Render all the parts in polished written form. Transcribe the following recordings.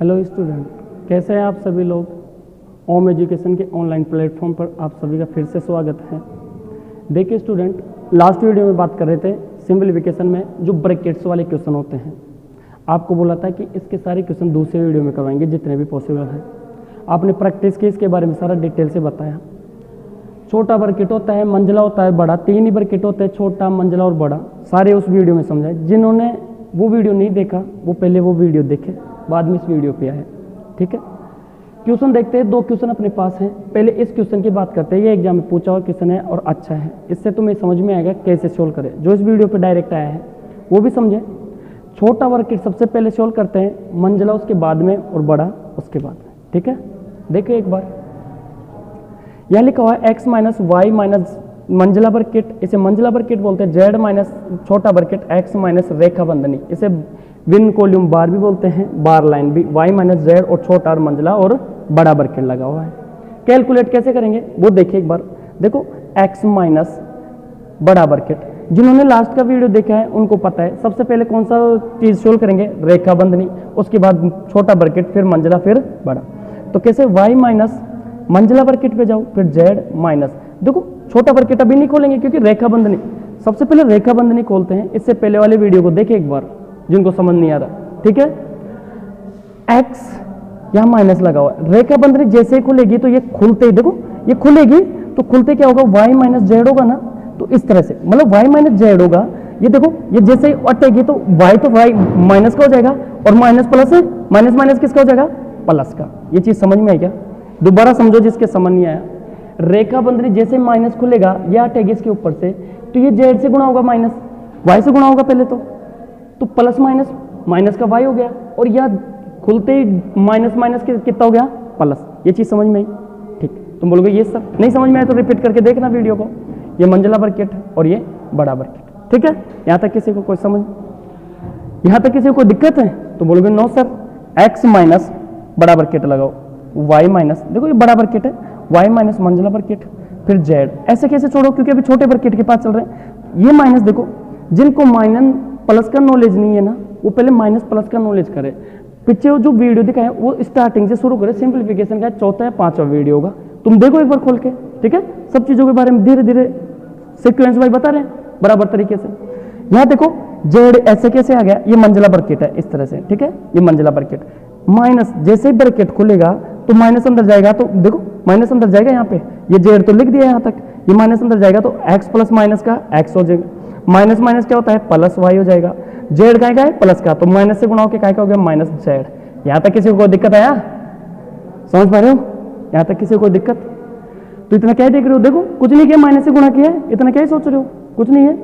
Hello student, कैसे हैं आप सभी लोग। ओम एजुकेशन के ऑनलाइन प्लेटफॉर्म पर आप सभी का फिर से स्वागत है। देखिए स्टूडेंट, लास्ट वीडियो में बात कर रहे थे सिंपलीफिकेशन में जो ब्रैकेट्स वाले क्वेश्चन होते हैं। आपको बोला था कि इसके सारे क्वेश्चन दूसरे वीडियो में करवाएंगे जितने भी पॉसिबल है। आपने प्रैक्टिस की, इसके बारे में सारा डिटेल से बताया। छोटा ब्रैकेट होता है, मंजिला होता है, बड़ा। तीन ही ब्रैकेट होते हैं, छोटा, मंजिला और बड़ा। सारे उस वीडियो में समझाए। जिन्होंने वो वीडियो नहीं देखा वो पहले वो वीडियो देखे, बाद में इस वीडियो पे आए। ठीक है, क्वेश्चन देखते हैं। दो क्वेश्चन अपने पास हैं। पहले इस क्वेश्चन की बात करते हैं। ये एग्जाम में पूछा हुआ क्वेश्चन है और अच्छा है, इससे तुम्हें समझ में आएगा कैसे सोल्व करें। जो इस वीडियो पे डायरेक्ट आया है वो भी समझे। छोटा ब्रैकेट सबसे पहले सोल्व करते हैं, मंजिला उसके बाद में और बड़ा उसके बाद में। ठीक है, देखिए एक बार यह लिखा हुआ है x माइनस वाई माइनस मंजिला ब्रैकेट, इसे मंजिला ब्रैकेट बोलते हैं। z माइनस छोटा ब्रैकेट x माइनस रेखा बंधनी, इसे विन कॉलम बार भी बोलते हैं, बार लाइन भी। y माइनस z और छोटा और मंजिला और बड़ा ब्रैकेट लगा हुआ है। कैलकुलेट कैसे करेंगे वो देखिए एक बार। देखो x माइनस बड़ा ब्रैकेट, जिन्होंने लास्ट का वीडियो देखा है उनको पता है। सबसे पहले कौन सा चीज सोल्व करेंगे, रेखा बंधनी, उसके बाद छोटा ब्रैकेट, फिर मंजिला, फिर बड़ा। तो कैसे y माइनस मंजिला ब्रैकेट पे जाओ, फिर z माइनस। देखो छोटा ब्रैकेट अभी नहीं खोलेंगे क्योंकि रेखा बंधनी, सबसे पहले रेखा बंधनी खोलते हैं। इससे पहले वाले वीडियो को देखें एक बार जिनको समझ नहीं आ रहा। ठीक है, x यहाँ माइनस लगा हुआ है। रेखा बंधनी जैसे ही खुलेगी तो ये खुलते ही, देखो ये खुलेगी तो खुलते क्या होगा, y माइनस z होगा ना। तो इस तरह से मतलब y माइनस z होगा। ये देखो ये जैसे ही अटेगी तो y तो y माइनस का हो जाएगा और माइनस प्लस है, माइनस माइनस किसका हो जाएगा, प्लस का। ये चीज समझ में आई क्या? दोबारा समझो जिसके समझ नहीं आया। रेखा बंधनी जैसे माइनस खुलेगा या अटेगी इसके ऊपर से, तो ये z से गुणा होगा, माइनस y से गुणा होगा पहले तो प्लस माइनस, माइनस का y हो गया, और यह खुलते ही माइनस माइनस कितना हो गया, प्लस। ये चीज समझ में आई? ठीक, तुम बोलोगे ये सर नहीं समझ में आया तो रिपीट करके देखना वीडियो को। ये मंजिला ब्रैकेट और ये बड़ा ब्रैकेट। ठीक है, यहाँ तक किसी को कोई समझ, यहाँ तक किसी को कोई दिक्कत है तो बोलोगे नो सर। x माइनस बड़ा ब्रैकेट लगाओ, y माइनस, देखो ये बड़ा ब्रैकेट है, y माइनस मंजिला ब्रैकेट, फिर z। ऐसे कैसे छोड़ो, क्योंकि अभी छोटे ब्रैकेट के पास चल रहे हैं। ये माइनस, देखो जिनको माइनस प्लस का नॉलेज नहीं है ना वो पहले माइनस प्लस का नॉलेज करे। पीछे जो वीडियो दिखाए वो स्टार्टिंग से शुरू करे। सिंपलीफिकेशन का चौथा या पांचवा वीडियो होगा, तुम देखो एक बार खोल के। ठीक है, सब चीजों के बारे में धीरे धीरे सीक्वेंस वाइज बता रहे हैं बराबर तरीके से। यहाँ देखो जेड ऐसे कैसे आ गया, ये मंजिला ब्रैकेट है इस तरह से। ठीक है, ये मंजिला ब्रैकेट माइनस, जैसे ही ब्रैकेट खुलेगा तो माइनस अंदर जाएगा, तो देखो माइनस अंदर जाएगा। यहाँ पे ये जेड तो लिख दिया यहाँ तक, ये माइनस अंदर जाएगा तो एक्स प्लस माइनस का एक्स हो जाएगा। माइनस माइनस क्या होता है, प्लस वाई हो जाएगा। जेड का है प्लस का, तो माइनस से गुणा होकर काय का हो गया, माइनस जेड। यहाँ तक किसी को कोई दिक्कत आया, समझ पा रहे हो? यहाँ तक किसी को कोई दिक्कत? तो इतना क्या देख रहे हो, देखो कुछ नहीं किया, माइनस से गुणा किया है, इतना क्या ही सोच रहे हो, कुछ नहीं है।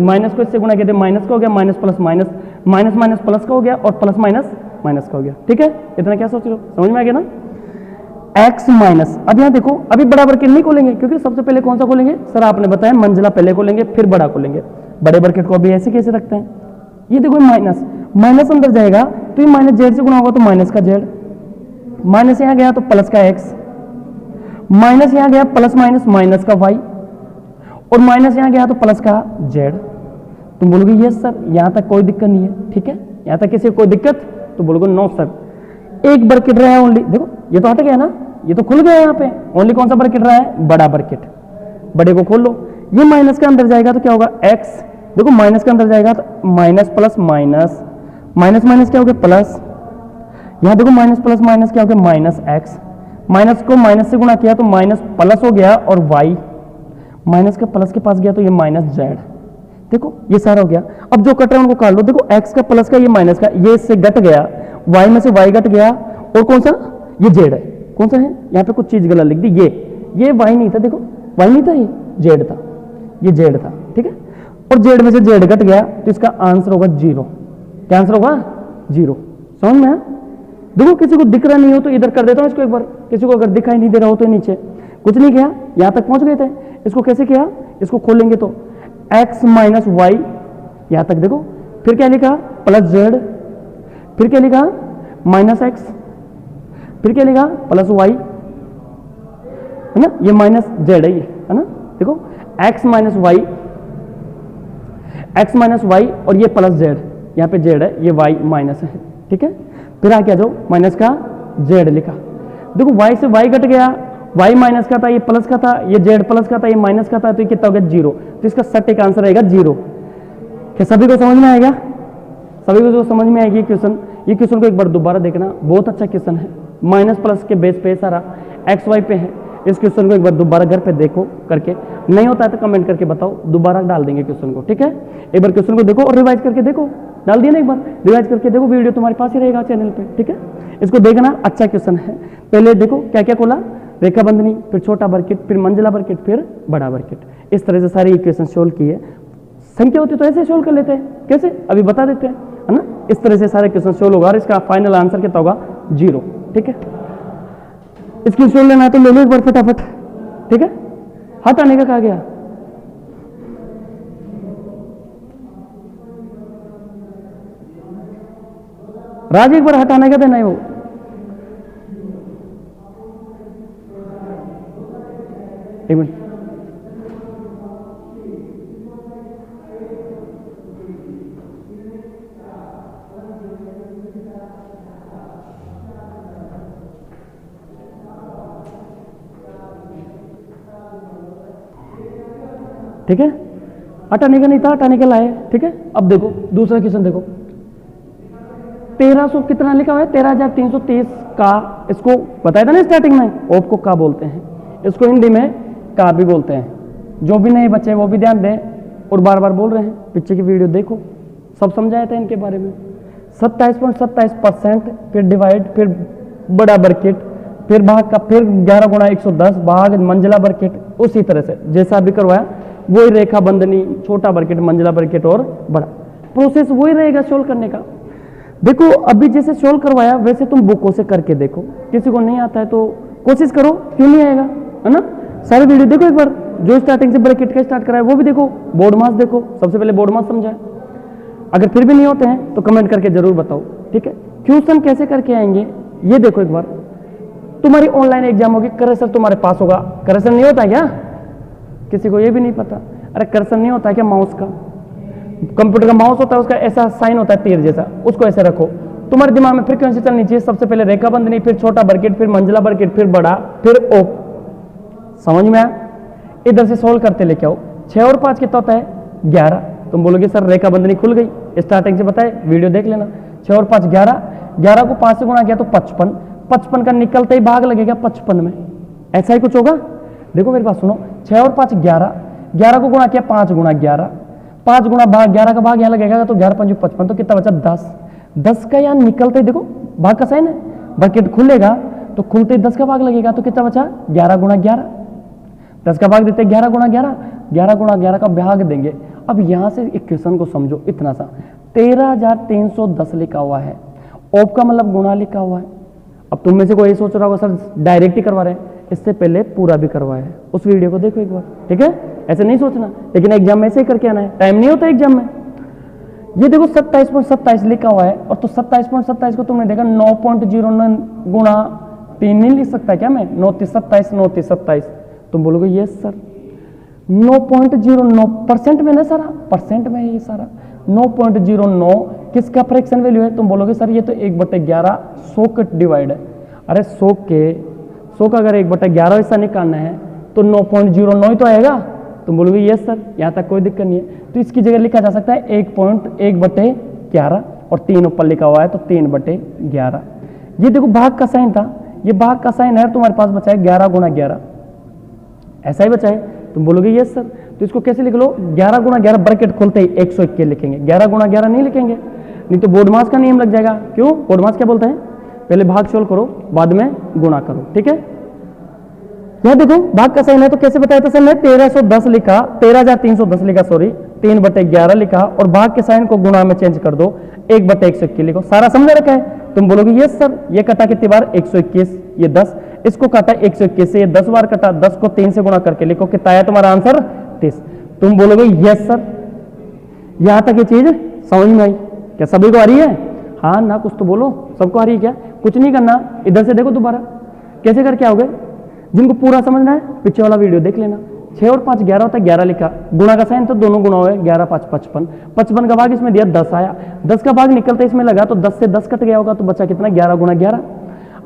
माइनस को इससे गुणा किया, माइनस का हो गया, minus plus minus, minus minus plus का हो गया और प्लस माइनस माइनस का हो गया। ठीक है, इतना क्या सोच रहे हो, समझ में आ गया ना? x माइनस, अब यहाँ देखो अभी बड़ा ब्रैकेट नहीं खोलेंगे क्योंकि सबसे पहले कौन सा खोलेंगे, सर आपने बताया मंजिला पहले खोलेंगे फिर बड़ा खोलेंगे। बड़े ब्रैकेट को अभी ऐसे कैसे रखते हैं, ये देखो माइनस, माइनस अंदर जाएगा तो ये माइनस जेड से गुणा होगा तो माइनस का जेड, माइनस यहाँ गया तो प्लस का एक्स, माइनस यहाँ गया प्लस माइनस माइनस का वाई, और माइनस यहाँ गया तो प्लस का जेड। तुम बोलोगे यस सर, यहाँ तक कोई दिक्कत नहीं है। ठीक है, यहाँ तक किसी को कोई दिक्कत तो बोलोगे नो सर। एक ब्रैकेट रहा है ओनली, देखो ये तो हट गया ना, ये तो खुल गया यहाँ पे। ओनली कौन सा ब्रैकेट रहा है, बड़ा ब्रैकेट। बड़े को खोल लो, ये माइनस के अंदर जाएगा तो क्या होगा, एक्स। देखो माइनस के अंदर जाएगा तो minus plus minus, minus minus क्या हो गया, प्लस। यहाँ देखो माइनस प्लस माइनस क्या हो गया, माइनस एक्स। माइनस को माइनस से गुणा किया तो माइनस प्लस हो गया और वाई, माइनस का प्लस के पास गया तो ये माइनस जेड। देखो ये सारा हो गया। अब जो कट रहा है उनको काट लो। देखो एक्स का प्लस का, ये माइनस का, ये इससे घट गया, वाई में से वाई घट गया, और कौन सा, ये जेड है। कौन सा है, यहाँ पे कुछ चीज गलत लिख दी, ये वाई नहीं था, देखो वाई नहीं था, ये जेड था, ये जेड था। ठीक है, और जेड में से जेड घट गया तो इसका आंसर होगा 0। क्या आंसर होगा, 0। समझ में? देखो किसी को दिख रहा नहीं हो तो इधर कर देता हूँ इसको एक बार, किसी को अगर दिखाई नहीं दे रहा हो तो नीचे। कुछ नहीं किया, यहाँ तक पहुंच गए थे। इसको कैसे किया, इसको खोलेंगे तो x माइनस वाई, यहाँ तक देखो, फिर क्या लिखा, प्लस जेड, फिर क्या लिखा, माइनस एक्स, फिर क्या लिखा, प्लस वाई, है ना, ये माइनस जेड है, ये है ना। देखो x minus y, x minus y और ये प्लस जेड, यहाँ पे जेड है, ये वाई माइनस है। ठीक है। फिर आके आ जाओ, माइनस का जेड लिखा। देखो y से y कट गया, y माइनस का था, ये प्लस का था, ये z प्लस का था, ये माइनस का था, तो ये कितना हो गया 0। तो इसका सटीक आंसर आएगा 0। क्या सभी को समझ में आएगा? सभी को जो समझ में आएगी क्वेश्चन, ये क्वेश्चन को एक बार दोबारा देखना, बहुत अच्छा क्वेश्चन है। माइनस प्लस के बेस पे सारा एक्स वाई पे है। इस क्वेश्चन को एक बार दोबारा घर पे देखो करके, नहीं होता है तो कमेंट करके बताओ, दोबारा डाल देंगे क्वेश्चन को, ठीक है। एक बार क्वेश्चन को देखो और रिवाइज करके देखो, डाल दिया ना एक बार, रिवाइज करके देखो, वीडियो तुम्हारे पास ही रहेगा चैनल पे, ठीक है। इसको देखना, अच्छा क्वेश्चन है। पहले देखो क्या क्या खोला, रेखा बंधनी, फिर छोटा बर्किट, फिर मंजिला बर्किट, फिर बड़ा बर्किट। इस तरह से सारे इक्वेशन सोल्व किए। संख्या होती तो ऐसे सोल्व कर लेते हैं, कैसे अभी बता देते हैं, है ना। इस तरह से सारे क्वेश्चन सोल्व होगा और इसका फाइनल आंसर कितना होगा 0, ठीक है। इसकी सोल्व लेना है तो ले लो एक बार फटाफट, ठीक है। हाथ आने का कहा गया, राज एक बार हटाने का देना है वो, एक मिनट। ठीक है, हटाने का नहीं था, हटाने का लाए, ठीक है। अब देखो दूसरा क्वेश्चन देखो, 1300 कितना लिखा हुआ है, 13,323 का, इसको बताया था ना स्टार्टिंग में, ऑफ को का बोलते हैं, इसको हिंदी में का भी बोलते हैं। जो भी नहीं बच्चे वो भी ध्यान दें, और बार बार बोल रहे हैं, पीछे की वीडियो देखो, सब समझाया था इनके बारे में। 27.27%, फिर डिवाइड, फिर बड़ा बर्किट, फिर भाग का, फिर 11 गुणा 110 भाग मंजिला बर्किट। उसी तरह से जैसा भी करवाया वही, रेखा बंधनी, छोटा बर्किट, मंजिला बर्किट और बड़ा, प्रोसेस वही रहेगा सोल्व करने का। देखो अभी जैसे सोल्व करवाया वैसे तुम बुकों से करके देखो, किसी को नहीं आता है तो कोशिश करो, क्यों नहीं आएगा, है ना। सारी वीडियो देखो एक बार, जो स्टार्टिंग से ब्रैकेट का स्टार्ट कराया वो भी देखो, बोर्ड मास देखो, सबसे पहले बोर्ड मास समझाए। अगर फिर भी नहीं होते हैं तो कमेंट करके जरूर बताओ, ठीक है। क्वेश्चन कैसे करके आएंगे ये देखो एक बार। तुम्हारी ऑनलाइन एग्जाम होगी, कर्सर तुम्हारे पास होगा। कर्सर नहीं होता है क्या, किसी को ये भी नहीं पता। अरे कर्सर नहीं होता है क्या माउस का, कंप्यूटर का माउस होता है, उसका ऐसा साइन होता है तीर जैसा, उसको ऐसे रखो। तुम्हारे दिमाग में फ्रीक्वेंसी चलनी चाहिए, सबसे पहले रेखा बंधनी, फिर छोटा बर्किट, फिर मंजिला बर्किट, फिर बड़ा, फिर ओप। समझ में आया? इधर से सोल्व करते लेके आओ। 6 और 5 कितना होता है 11। तुम बोलोगे सर रेखा बंधनी खुल गई, स्टार्टिंग से बताए, वीडियो देख लेना। 6 और 5 11, 11 को 5 से गुणा किया तो 55, 55 का निकलते ही भाग लगेगा 55 में, ऐसा ही कुछ होगा। देखो मेरी बात सुनो, 6 और 5 11, 11 को गुणा किया 5 गुणा 11, 5 गुणा भाग 11 का भाग यहाँ लगेगा तो 11 5 55, तो कितना बचा 10। 10 का यहाँ निकलते ही देखो भाग का साइन है, बर्किट खुलेगा तो खुलते ही 10 का भाग लगेगा तो कितना बचा 11 गुणा 11। 10 का भाग देते 11 गुणा 11, 11 गुणा 11 का भाग देंगे। अब यहां से इक्वेशन को समझो, इतना सा 13,310 लिखा हुआ है, ऑफ का मतलब गुणा लिखा हुआ है। अब तुम में से कोई सोच रहा होगा सर डायरेक्ट ही करवा रहे हैं, इससे पहले पूरा भी करवाया है, उस वीडियो को देखो एक बार, ठीक है। ऐसे नहीं सोचना, लेकिन एग्जाम में ऐसे ही करके आना है, टाइम नहीं होता एग्जाम में। ये देखो 27.27 लिखा हुआ है, और तो 27.27 को तुमने देखा 9.09 गुणा 3 नहीं लिख सकता क्या मैं, 9 3 27, 9 3 27। तुम बोलोगे यस सर 9.09% में ना, सारा परसेंट में ये सारा 9.09 किसका फ्रैक्शन वैल्यू है। तुम बोलोगे सर ये तो 1/11 100 का डिवाइड है। अरे 100 का अगर 1/11 ऐसा निकालना है तो 9.09 ही तो आएगा। तुम बोलोगे यस सर, यहाँ तक कोई दिक्कत नहीं है। तो इसकी जगह लिखा जा सकता है 1.1/11, और 3 ऊपर लिखा हुआ है तो 3/11। ये देखो भाग का साइन था, ये भाग का साइन है, तुम्हारे पास बचा है 11 गुणा 11, ऐसा ही बचा है। तुम बोलोगे यस सर, तो इसको कैसे लिख लो, 11 गुणा 11 ब्रैकेट खोलते ही 121 लिखेंगे, 11 गुणा 11 नहीं लिखेंगे, नहीं तो बोर्ड मास का नियम लग जाएगा। क्यों, बोर्ड मास क्या बोलते हैं, पहले भाग सोल्व करो बाद में गुणा करो, ठीक है। यहां देखो भाग का साइन है तो कैसे बताया था सर ने, 1310 लिखा, 13,310 लिखा, सॉरी 3/11 लिखा, और भाग के साइन को गुणा में चेंज कर दो, 1/121 लिखो। सारा समझ रखा है। तुम बोलोगे यस सर, ये कटा कितनी बार 121, ये 10, इसको काटा 121 से, ये 10 बार कटा, 10 को 3 से गुणा करके लिखो, कितना आया तुम्हारा आंसर 30। तुम बोलोगे यस सर, यहां तक ये चीज समझ में आई क्या, सभी को आ रही है? हाँ ना, कुछ तो बोलो, सबको आ रही है क्या? कुछ नहीं करना, इधर से देखो दोबारा कैसे करके आओगे। जिनको पूरा समझना है पीछे वाला वीडियो देख लेना, 6 और 5 11 होता है, 11 लिखा, गुणा का साइन तो दोनों गुणा हुए, 11 5 55, 55 का भाग इसमें दिया 10 आया, 10 का भाग निकलते इसमें लगा तो 10 से 10 कट गया होगा तो बचा कितना 11 गुणा 11।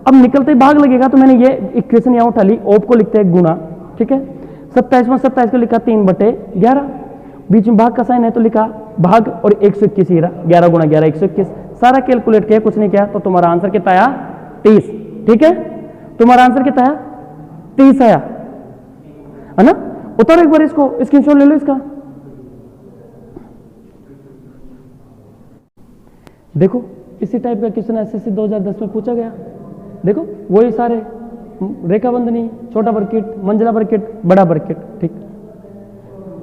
अब निकलते ही भाग लगेगा तो मैंने ये इक्वेशन यहाँ उठा ली, ऑप को लिखते हैं गुणा, ठीक है, 27 में 27 को लिखा 3/11, बीच में भाग का साइन है तो लिखा भाग और 121 ही रहा, 11 गुणा 11 121, सारा कैलकुलेट किया, कुछ नहीं किया तो तुम्हारा आंसर कितना आया 30, ठीक है, तुम्हारा आंसर कितना आया 30 आया, है ना। उतारो एक बार इसको, स्क्रीनशॉट ले लो इसका, देखो इसी टाइप का क्वेश्चन एसएससी 2010 में पूछा गया, देखो वही सारे रेखा बंधनी, छोटा बर्किट, मंझला बर्किट, बड़ा बर्किट, ठीक,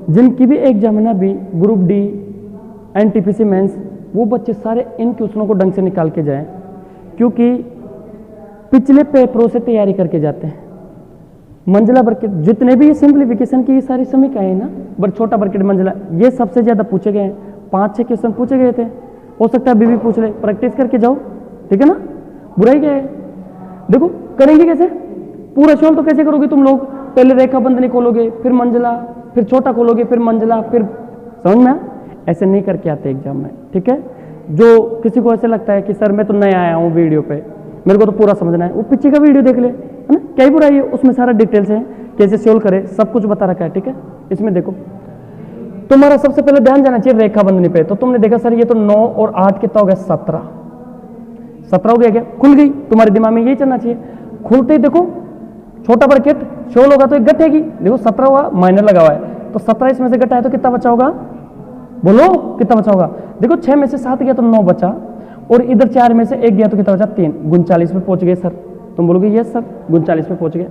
जिनकी भी एग्जामिनर भी ग्रुप डी एनटीपीसी मेंस, वो बच्चे सारे इन क्वेश्चनों को ढंग से निकाल के जाएं, क्योंकि पिछले पेपरों से तैयारी करके जाते हैं। मंझला बर्किट जितने भी ये सिंप्लीफिकेशन की सारी समीकरण है ना, बट छोटा बर्किट मंझला, ये सबसे ज्यादा पूछे गए हैं, 5-6 क्वेश्चन पूछे गए थे, हो सकता है अभी भी पूछ ले, प्रैक्टिस करके जाओ, ठीक है ना, बुराई क्या है। देखो करेंगे कैसे, पूरा सोल्व तो कैसे करोगे तुम लोग, पहले रेखा बंधनी खोलोगे, फिर मंझला, फिर छोटा खोलोगे, फिर मंझला, फिर समझ में, ऐसे नहीं करके आते एग्जाम में, ठीक है। जो किसी को ऐसे लगता है कि सर मैं तो नया आया हूँ वीडियो पे, मेरे को तो पूरा समझना है, वो पीछे का वीडियो देख ले, है ना, क्या ही बुराई है, उसमें सारा डिटेल्स है, कैसे सोल्व करे, सब कुछ बता रखा है, ठीक है। इसमें देखो तुम्हारा सबसे पहले ध्यान जाना चाहिए रेखा बंधनी पे, तो तुमने देखा सर ये तो 9 और 8 कितना हो गया 17 हो गया, क्या खुल गई, तुम्हारे दिमाग में यही चलना चाहिए, खुलते ही देखो छोटा बर्केट शोल होगा तो एक घटेगी, देखो 17 हुआ, माइनर लगा हुआ है तो 17 इसमें से घटा है तो कितना बचा होगा, बोलो कितना बचा होगा, देखो 6 में से 7 गया तो 9 बचा, और इधर 4 में से 1 गया तो कितना बचा 3, 39 पे पहुंच गए सर, तुम बोलोगे यस सर 39 पे पहुंच गए।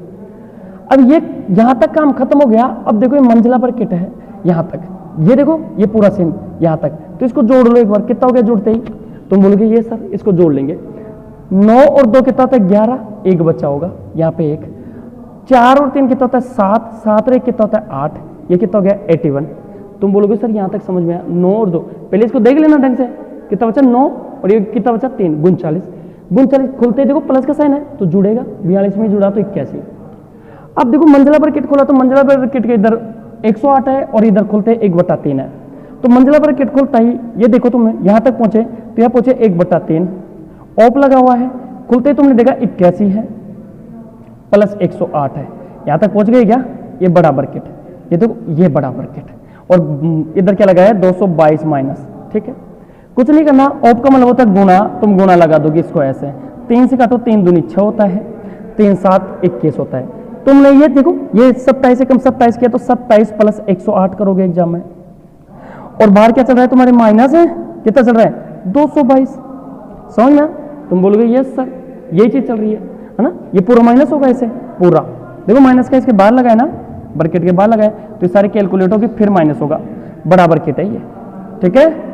अब ये यहां तक काम खत्म हो गया, अब देखो ये मंझला बर्केट है यहां तक, ये देखो ये पूरा सेम यहां तक, तो इसको जोड़ लो एक बार, कितना हो गया जुड़ते ही, तुम बोलोगे ये सर, इसको जोड़ लेंगे, 9 और 2 कितना होता है 11, 1 बचा होगा यहाँ पे 1, 4 और 3 कितना होता है 7, 7 और 1 कितना होता है 8, ये कितना हो गया 81। तुम बोलोगे सर यहाँ तक समझ में आया, 9 और 2, पहले इसको देख लेना ढंग से, कितना बचा 9 और ये कितना बचा 3, 39 खुलते ही देखो प्लस का साइन है तो जुड़ेगा, 42 में जुड़ा तो 81। अब देखो मंझला बर्केट खोला तो मंझला बर्केट के इधर 108 है और इधर खुलते 1/3 है, तो मंझला बर्केट खुलता ही ये देखो तुमने यहाँ तक पहुंचे तो यहाँ पहुंचे 1/3, ऑफ लगा हुआ है, खुलते ही तुमने देखा 81 है प्लस 108 है, यहाँ तक पहुंच गए क्या, ये बड़ा बर्केट, ये देखो ये बड़ा बर्केट, और इधर क्या लगा है 222 माइनस, ठीक है, कुछ नहीं करना, ऑफ का मतलब होता है गुणा, तुम गुणा लगा दोगे इसको ऐसे, 3 से काटो 3 दूनी 6 होता है, 3 7 21 होता है, तुमने ये देखो ये 27 से कम 27 किया तो 27 प्लस 108 करोगे एग्जाम में, और बाहर क्या चल रहा है तुम्हारे माइनस है, कितना चल रहा है 222, समझ में, तुम बोलोगे यस सर यही चीज चल रही है ना, ये पूरा माइनस होगा ऐसे पूरा, देखो माइनस का इसके बाहर लगा है ना, ब्रैकेट के बाहर लगा है तो ये सारे कैलकुलेट होगी फिर माइनस होगा, बड़ा ब्रैकेट है ये, ठीक है।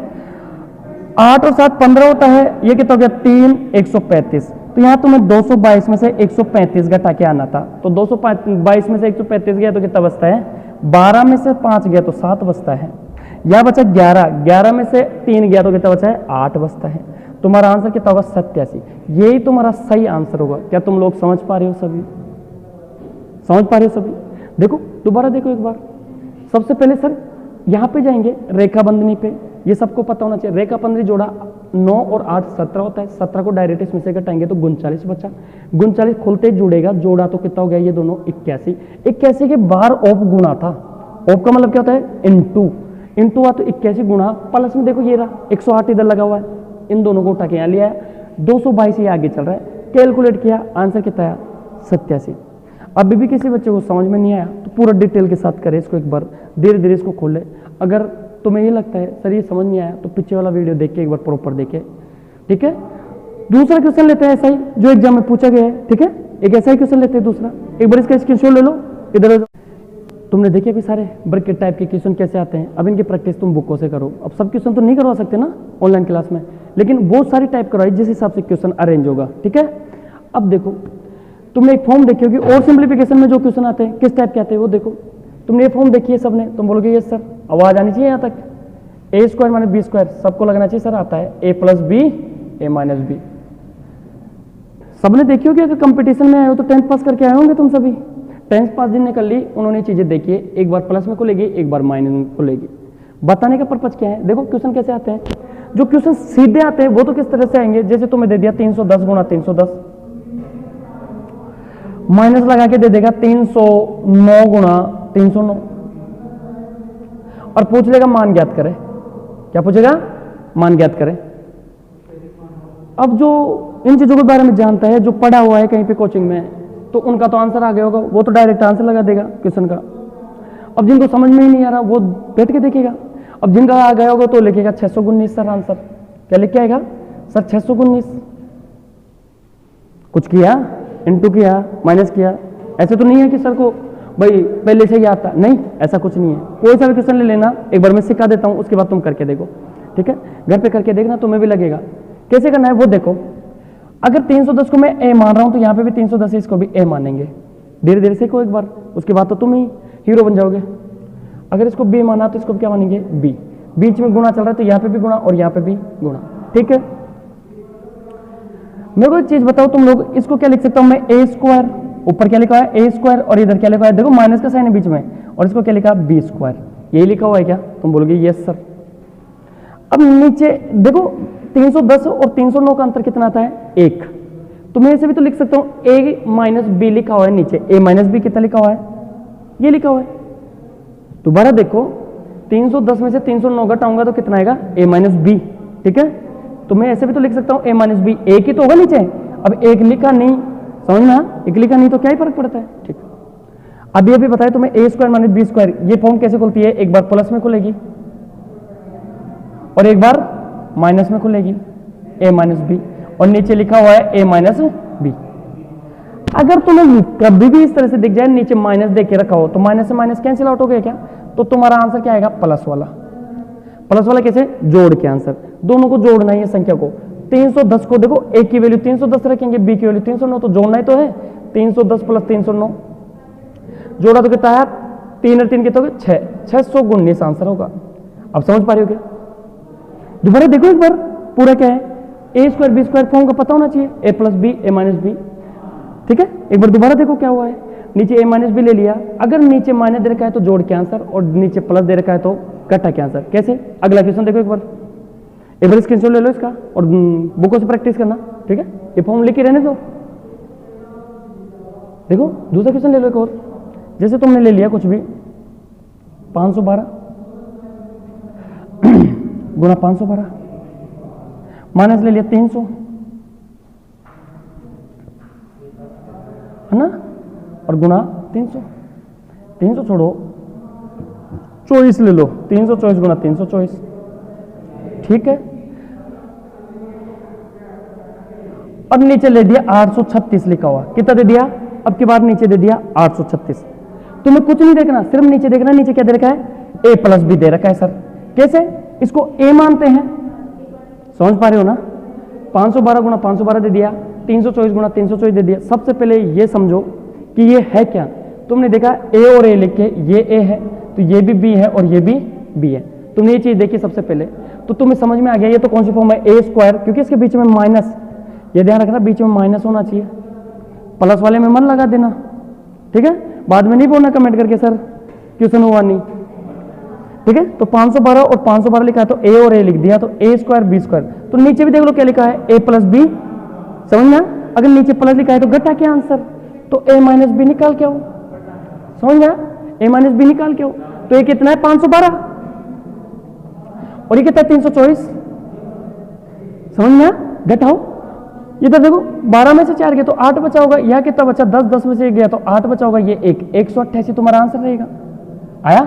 8 और 7 15 होता है, ये कितना हो गया 3 135, तो यहाँ तुम्हें 222 में से 135 घटा के आना था, तो 222 में से 135 गया तो कितना बचता है, 12 में से 5 गया तो 7 बचता है, यहाँ बचा 11 में से 3 गया तो कितना बचा है 8 बचता है, तुम्हारा आंसर कितना होगा 87, यही तुम्हारा सही आंसर होगा। क्या तुम लोग समझ पा रहे हो सभी, समझ पा रहे हो सभी, देखो दोबारा देखो एक बार, सबसे पहले सर यहाँ पे जाएंगे रेखा बंधनी पे, ये सबको पता होना चाहिए, रेखा बंधनी जोड़ा 9 और 8 17 होता है, 17 को डायरेक्ट इसमें से घटाएंगे तो 39 बचा, 39 खुलते जुड़ेगा, जोड़ा तो कितना हो गया ये दोनों 81 के बाहर ऑफ गुणा था, ऑफ का मतलब क्या होता है इंटू आ तो 81 गुणा प्लस में देखो ये रहा 108 इधर लगा हुआ है, इन दोनों को उठा के यहाँ लिया है, 222 ये आगे चल रहा है, कैलकुलेट किया आंसर कितना आया 87। अभी भी किसी बच्चे को समझ में नहीं आया तो पूरा डिटेल के साथ करे इसको, एक बार धीरे धीरे इसको खोले, अगर तुम्हें ये लगता है सर ये समझ नहीं आया तो पीछे वाला वीडियो देख के एक बार प्रॉपर देखे, ठीक है। दूसरा क्वेश्चन लेते हैं ऐसा ही जो एग्जाम में पूछा गया है, ठीक है, एक ऐसा ही क्वेश्चन लेते हैं दूसरा, एक बार इसका स्क्रीनशॉट ले लो, इधर तुमने देखे भी सारे ब्रैकेट टाइप के क्वेश्चन कैसे आते हैं, अब इनकी प्रैक्टिस तुम बुकों से करो, अब सब क्वेश्चन तो नहीं करवा सकते ना ऑनलाइन क्लास में, लेकिन बहुत सारी टाइप करवाई जिस हिसाब से क्वेश्चन अरेंज होगा, ठीक है। अब देखो तुमने एक फॉर्म देखी होगी और सिंप्लीफिकेशन में जो क्वेश्चन आते हैं किस टाइप के आते हैं वो देखो, तुमने ये फॉर्म देखी है सबने, तुम बोलोगे यस सर, आवाज आनी चाहिए यहाँ तक, a square minus b square सबको लगना चाहिए सर आता है a plus b a minus b, सबने देखी होगी, अगर कंपटीशन में आए हो तो 10th पास करके आए होंगे तुम सभी, टेंस पास्ट जिनने कर ली उन्होंने चीजें देखी है, एक बार प्लस में खुलेगी एक बार माइनस में खुलेगी। बताने का पर्पज क्या है, देखो क्वेश्चन कैसे आते हैं, जो क्वेश्चन सीधे आते हैं वो तो किस तरह से आएंगे, जैसे तुम्हें दे दिया 310 गुणा 310, माइनस लगा के दे देगा 309 गुणा 309 और पूछ लेगा मान ज्ञात करें। क्या पूछेगा, मान ज्ञात करें। अब जो इन चीजों के बारे में जानता है, जो पढ़ा हुआ है कहीं पे कोचिंग में, तो उनका तो आंसर आ गया होगा, वो तो डायरेक्ट आंसर लगा देगा क्वेश्चन का। अब जिनको समझ में ही नहीं आ रहा वो बैठ के देखेगा। अब जिनका आ गया होगा तो लिखेगा 619 सर आंसर। क्या लिख के आएगा सर 619। कुछ किया, इनटू किया, माइनस किया, ऐसे तो नहीं है कि सर को भाई पहले से ही आता, नहीं ऐसा कुछ नहीं है। कोई सा भी क्वेश्चन ले लेना, एक बार मैं सिखा देता हूं, उसके बाद तुम करके देखो, ठीक है। घर पे करके देखना, तुम्हें भी लगेगा। कैसे करना है वो देखो। अगर 310 को मैं ए मान रहा हूं तो यहां पे भी 310 इसको भी ए मानेंगे। धीरे धीरे सीखो एक बार, उसके बाद तो तुम ही हीरो बन जाओगे। अगर इसको बी माना तो इसको क्या मानेंगे बी। बीच में गुणा चल रहा है तो यहां पे भी गुणा और यहां पे भी गुणा, ठीक है। मेरे को एक चीज बताओ तुम लोग, इसको क्या लिख सकता हूं मैं, ए स्क्वायर, ऊपर क्या लिखा है ए स्क्वायर और इधर क्या लिखा है, देखो माइनस का साइन है बीच में, और इसको क्या लिखा है बी स्क्वायर। यही लिखा हुआ है क्या, तुम बोलोगे यस सर। अब नीचे देखो 310 और 309 का अंतर कितना आता है, 1। तो मैं ऐसे भी तो लिख सकता हूं ए माइनस बी लिखा हुआ है नीचे, ए माइनस बी कितना लिखा हुआ है, ये लिखा हुआ है। दोबारा देखो 310 में से 309 घटाऊंगा तो कितना आएगा, ए माइनस बी, ठीक है। तो मैं ऐसे भी तो लिख सकता हूं ए माइनस बी, एक ही तो होगा नीचे। अब एक लिखा नहीं, समझ में, एक लिखा नहीं तो क्या ही फर्क पड़ता है, ठीक। अभी अभी बताया तुम्हें ए स्क्वायर माइनस बी स्क्वायर, ये फॉर्म कैसे खुलती है, एक बार प्लस में खुलेगी और एक बार माइनस में खुलेगी, ए माइनस बी, और नीचे लिखा हुआ है ए माइनस बी। अगर तुम्हें कभी भी इस तरह से दिख जाए नीचे माइनस देके रखा हो तो माइनस से माइनस कैंसिल आउट हो गया क्या, तो तुम्हारा आंसर क्या आएगा, प्लस वाला। प्लस वाला कैसे, जोड़ के आंसर, दोनों को जोड़ना है संख्या को। 310 को देखो ए की वैल्यू 310 रखेंगे, बी की वैल्यू 309, तो जोड़ना ही तो है। 310 प्लस 309 जोड़ा तो कितना है, 3 और 3 कितना होगा 6, 619 आंसर होगा। अब समझ पा रहे हो क्या। दोबारा देखो एक बार पूरा क्या है, ए स्क्वायर बी स्क्वायर फॉर्म का पता होना चाहिए, ए plus b a minus B, ठीक है। एक बार दोबारा देखो क्या हुआ है, नीचे ए माइनस बी ले लिया, अगर नीचे माइनस दे रखा है तो जोड़ के आंसर, और नीचे प्लस दे रखा है तो घटा के आंसर। कैसे, अगला क्वेश्चन देखो एक बार स्क्रीनशॉट ले लो इसका और बुकों से प्रैक्टिस करना, ठीक है। ये फॉर्म लिख के रहने दो। देखो दूसरा क्वेश्चन ले लो एक और, जैसे तुमने ले लिया कुछ भी 512 गुणा 512, माइनस ले लिया 300, है ना, और गुणा 300, 300 छोड़ो 24 ले लो, 324 गुणा 324, ठीक है। और नीचे ले दिया 836 लिखा हुआ, कितना दे दिया, अब की बार नीचे दे दिया 836। तुम्हें कुछ नहीं देखना, सिर्फ नीचे देखना, नीचे क्या दे रखा है, ए प्लस बी दे रखा है सर। कैसे, इसको ए मानते हैं, समझ पा रहे हो ना। 512 गुणा 512 दे दिया, 324 गुणा 324 दे दिया। सबसे पहले ये समझो कि ये है क्या, तुमने देखा ए और ए लिख के, ये ए है तो ये भी बी है और ये भी बी है। तुमने ये चीज देखी सबसे पहले, तो तुम्हें समझ में आ गया ये तो कौन सी फॉर्म है, ए स्क्वायर, क्योंकि इसके बीच में माइनस, ये ध्यान रखना बीच में माइनस होना चाहिए। प्लस वाले में मन लगा देना, ठीक है। बाद में नहीं बोलना कमेंट करके सर क्वेश्चन हुआ नहीं, ठीक है। तो 512 और 512 लिखा है तो ए और ए लिख दिया, तो ए स्क्वायर बी स्क्वायर। तो नीचे भी देख लो क्या लिखा है, ए प्लस बी, समझना। अगर नीचे प्लस लिखा है तो घटा के आंसर, तो ए माइनस बी निकाल के आओ, समझ गया, ए माइनस बी निकाल के आओ। तो ये कितना है 512 और ये कितना है 324, समझ में, घटाओ। ये तो देखो 12 में से 4 गया तो 8 बचा होगा, यह कितना बचा 10, 10 में से 1 गया तो 8 बचा होगा, ये 188 तुम्हारा आंसर रहेगा। आया,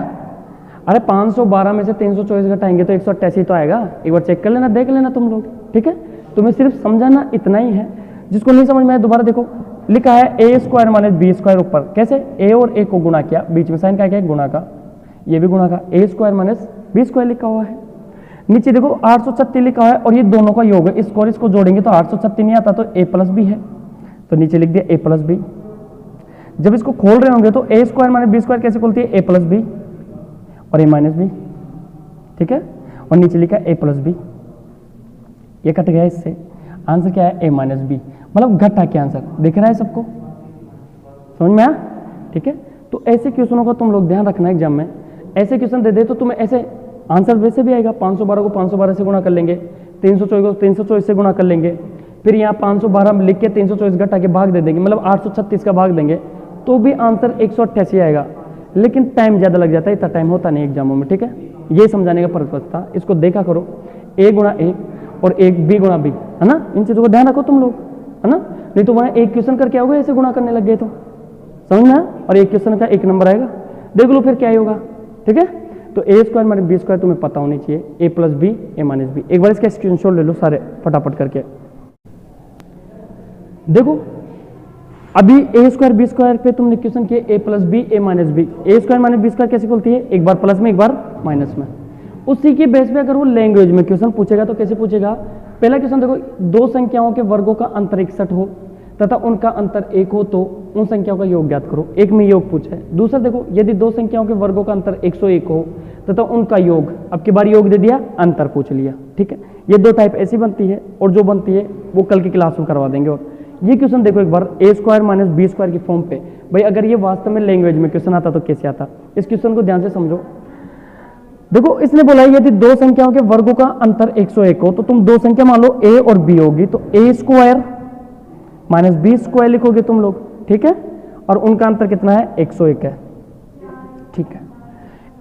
अरे 512 में से 324 घटाएंगे तो 188 तो आएगा। एक बार चेक कर लेना, देख लेना तुम लोग, ठीक है। तुम्हें सिर्फ समझाना इतना ही है, जिसको नहीं समझ में आया दोबारा देखो, लिखा है ए स्क्वायर माइनस बी स्क्वायर ऊपर, कैसे, ए और ए को गुणा किया, बीच में साइन क्या है गुणा का, ये भी गुणा का, ए स्क्वायर माइनस बी स्क्वायर लिखा हुआ है। नीचे देखो 836 लिखा है और ये दोनों का योग है, इसको और इसको जोड़ेंगे तो 836 नहीं आता तो ए प्लस बी है, तो नीचे लिख दिया ए प्लस बी। जब इसको खोल रहे होंगे तो ए स्क्वायर माइनस बी स्क्वायर कैसे खोलती है, ए प्लस बी और ए माइनस बी, ठीक है। और नीचे लिखा ए प्लस बी, ये कट गया, इससे आंसर क्या है ए माइनस बी, मतलब घटा के आंसर दिख रहा है सबको, समझ में आया, ठीक है। तो ऐसे क्वेश्चनों का तुम लोग ध्यान रखना एग्जाम में। ऐसे क्वेश्चन दे दे तो तुम्हें ऐसे आंसर वैसे भी आएगा। 512 को 512 से गुणा कर लेंगे, 324 को 324 से गुणा कर लेंगे, फिर यहाँ 512 लिख के 324 घटा के भाग दे देंगे, मतलब 836 का भाग देंगे तो भी आंसर 188 आएगा। लेकिन टाइम ज़्यादा लग जाता है, इतना टाइम होता नहीं एग्जामों में, ठीक है। ये समझाने का पर्पज था, इसको देखा करो a गुणा a और एक b गुणा b, है ना। इन चीज़ों को ध्यान रखो तुम लोग, है ना। नहीं तो वहाँ एक क्वेश्चन करके आओगे ऐसे गुणा करने लग गए तो समझ में, और एक क्वेश्चन का एक नंबर आएगा, देख लो फिर क्या ही होगा, ठीक है। तो a square minus b square तुम्हें पता होनी चाहिए, a plus b a minus b. एक बार इसका स्क्रीनशॉट ले लो सारे फटाफट करके। देखो अभी a स्क्वायर बी स्क्वायर पे तुमने क्वेश्चन किए a plus b a minus b. A square minus b square कैसे बोलती है, एक बार प्लस में एक बार माइनस में। उसी के बेस पे अगर वो लैंग्वेज में क्वेश्चन पूछेगा तो कैसे पूछेगा। पहला क्वेश्चन देखो, दो संख्याओं के वर्गों का अंतर 61 हो तथा उनका अंतर 1 हो तो उन संख्याओं का योग ज्ञात करो। एक में योग पूछा है। दूसरा देखो, यदि दो संख्याओं के वर्गों का अंतर 101 हो तथा उनका योग, अब की बार योग दे दिया, अंतर पूछ लिया, ठीक है। ये दो टाइप ऐसी बनती है, और जो बनती है वो कल की क्लास में करवा देंगे। और ये क्वेश्चन देखो एक बार, a square minus b square की फॉर्म पे। भाई अगर ये वास्तव में लैंग्वेज में क्वेश्चन आता तो कैसे आता, इस क्वेश्चन को ध्यान से समझो। देखो इसने बोला यदि दो संख्याओं के वर्गों का अंतर 101 हो तो तुम दो संख्या मान लो a और b होगी, तो a square minus b square लिखोगे तुम लोग, ठीक है। और उनका अंतर कितना है, 101 है, ठीक है।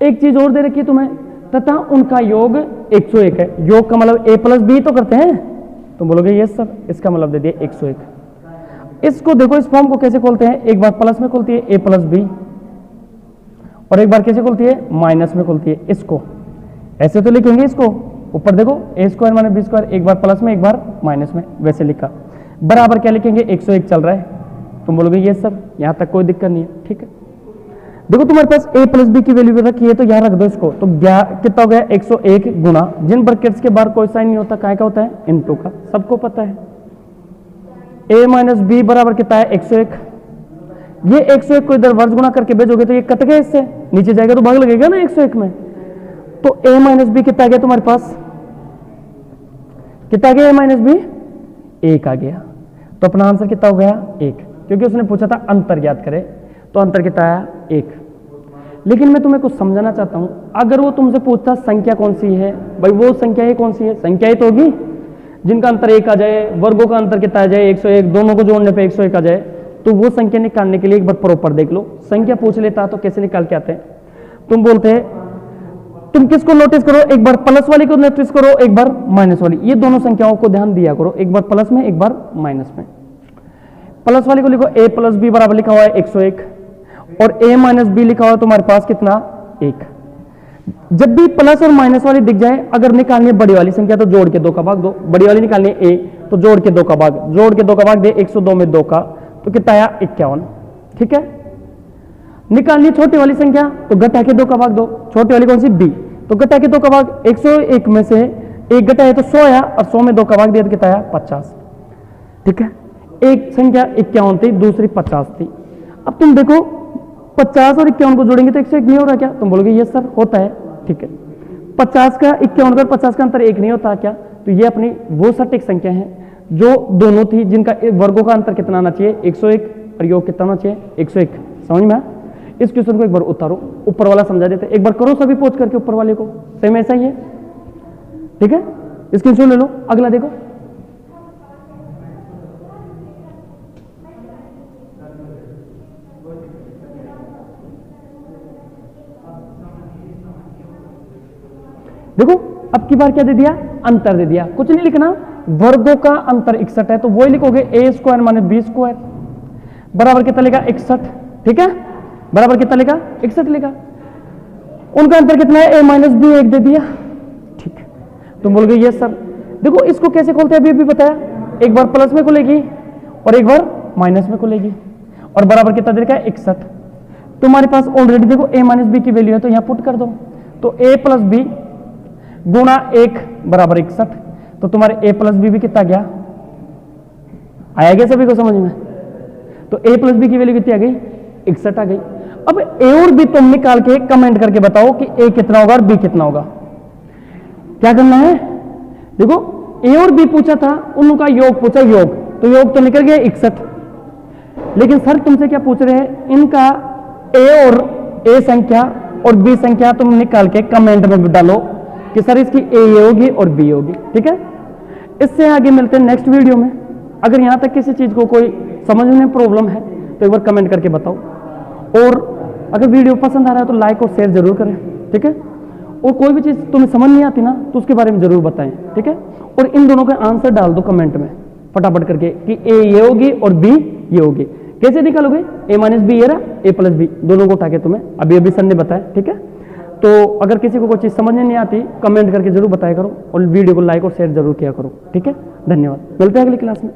एक चीज और दे रखी है तुम्हें, तथा उनका योग 101 है। योग का मतलब a प्लस बी तो करते हैं, तुम बोलोगे यस सर, इसका मतलब दे दिया 101। इसको देखो इस फॉर्म को कैसे खोलते हैं, एक बार प्लस में खोलती है a प्लस बी, और एक बार कैसे खोलती है, माइनस में खोलती है। इसको ऐसे तो लिखेंगे, इसको ऊपर देखो a square minus b square, एक बार प्लस में एक बार माइनस में, वैसे लिखा। बराबर क्या लिखेंगे, 101 चल रहा है, तुम बोलोगे यस सर, यहां तक कोई दिक्कत नहीं है, ठीक है। देखो तुम्हारे पास a प्लस बी की वैल्यू रखी है तो यहां रख दो इसको, तो कितना हो गया 101 गुना, जिन ब्रैकेट्स के बाहर कोई साइन नहीं होता, काय का होता है, इनटू का, सबको पता है। a माइनस बी बराबर कितना है, 101। ये 101 को इधर वर्ग गुणा करके भेजोगे तो ये कट गया, इससे नीचे जाएगा तो भाग लगेगा ना 101 में। तो a माइनस बी कितना आ गया तुम्हारे पास, कितना आ गया a माइनस बी, 1 आ गया। तो अपना आंसर कितना हो गया, 1, क्योंकि उसने पूछा था अंतर ज्ञात करे, तो अंतर कितना आया, 1। लेकिन मैं तुम्हें कुछ समझाना चाहता हूं, अगर वो तुमसे पूछता संख्या कौन सी है, भाई वो संख्या ये कौन सी है, संख्या ही तो होगी जिनका अंतर 1 आ जाए, वर्गों का अंतर कितना आ जाए, 101, दोनों को जोड़ने पे 101 आ जाए, तो वो संख्या निकालने के लिए एक बार प्रॉपर देख लो। संख्या पूछ लेता तो कैसे निकाल के आते हैं, तुम बोलते हैं, तुम किसको नोटिस करो, एक बार प्लस वाली को नोटिस करो, एक बार माइनस वाली, ये दोनों संख्याओं को ध्यान दिया करो, एक बार प्लस में एक बार माइनस में। प्लस वाली को लिखो a प्लस बी बराबर लिखा हुआ है 101, और a माइनस बी लिखा हुआ है तुम्हारे पास कितना, 1। जब भी प्लस और माइनस वाली दिख जाए, अगर निकालनी है बड़ी वाली संख्या तो जोड़ के 2 का भाग दो, बड़ी वाली निकालनी है a तो जोड़ के 2 का भाग, जोड़ के 2 का भाग दे 102 में 2 का, तो कितना आया 51, ठीक है। निकालनी छोटी वाली संख्या तो घटा के 2 का भाग दो, छोटी वाली कौन सी, b, तो घटा के 2 का भाग, 101 में से 1 घटाया तो 100 आया, और 100 में 2 का भाग दिया तो कितना आया 50, ठीक है। एक संख्या 51 थी, दूसरी 50 थी। अब तुम देखो 50 और 51 को जोड़ेंगे तो 101 नहीं हो रहा क्या, तुम बोलोगे यस सर होता है, ठीक है। 50 का 51 और 50 का अंतर 1 नहीं होता क्या, तो ये अपनी वो सटीक संख्या है जो दोनों थी जिनका वर्गों का अंतर कितना आना चाहिए, 101, और योग कितना होना चाहिए, 101। समझ में? इस क्वेश्चन को एक बार उतारो, ऊपर वाला समझा देते, एक बार करो सभी पोच करके ऊपर वाले को, सेम ऐसा ही है, ठीक है। स्क्रीनशॉट ले लो, अगला देखो। देखो अब की बार क्या दे दिया, अंतर दे दिया, कुछ नहीं लिखना, वर्गों का अंतर 61 है तो वही लिखोगे a square minus b square बराबर कितना लिखा 61, ठीक है, बराबर कितना लिखा 61 लिखा। उनका अंतर कितना है, a माइनस बी 1 दे दिया, ठीक है। तुम बोलोगे ये सर, देखो इसको कैसे खोलते हैं अभी भी बताया, एक बार प्लस में खुलेगी और एक बार माइनस में खुलेगी, और बराबर कितना दे रखा है 61। तुम्हारे पास ऑलरेडी देखो a माइनस बी की वैल्यू है तो यहां पुट कर दो, तो a प्लस बी गुणा 1 बराबर 61, तो तुम्हारे a प्लस बी भी कितना गया, आया गया सभी को समझ में, तो a प्लस बी की वैल्यू कितनी आ गई, 61 आ गई। अब a और b तुम निकाल के कमेंट करके बताओ कि a कितना होगा और b कितना होगा। क्या करना है, देखो a और b पूछा था, उनका योग पूछा, योग तो योग तो निकल गया 61, लेकिन सर तुमसे क्या पूछ रहे हैं, इनका ए संख्या और बी संख्या तुम निकाल के कमेंट में डालो कि सर इसकी ए होगी और बी होगी, ठीक है। इससे आगे मिलते हैं नेक्स्ट वीडियो में। अगर यहां तक किसी चीज को कोई समझने में प्रॉब्लम है तो एक बार कमेंट करके बताओ, और अगर वीडियो पसंद आ रहा है तो लाइक और शेयर जरूर करें, ठीक है। और कोई भी चीज तुम्हें समझ नहीं आती ना तो उसके बारे में जरूर बताएं, ठीक है। और इन दोनों का आंसर डाल दो कमेंट में फटाफट करके कि ए ये होगी और बी ये होगी। कैसे निकालोगे? ए माइनस बी ये रहा, ए प्लस बी, दोनों को उठा के तुम्हें अभी अभी सर ने बताया, ठीक है। तो अगर किसी को कोई चीज़ समझने नहीं आती कमेंट करके जरूर बताया करो और वीडियो को लाइक और शेयर जरूर किया करो, ठीक है। धन्यवाद, मिलते हैं अगली क्लास में।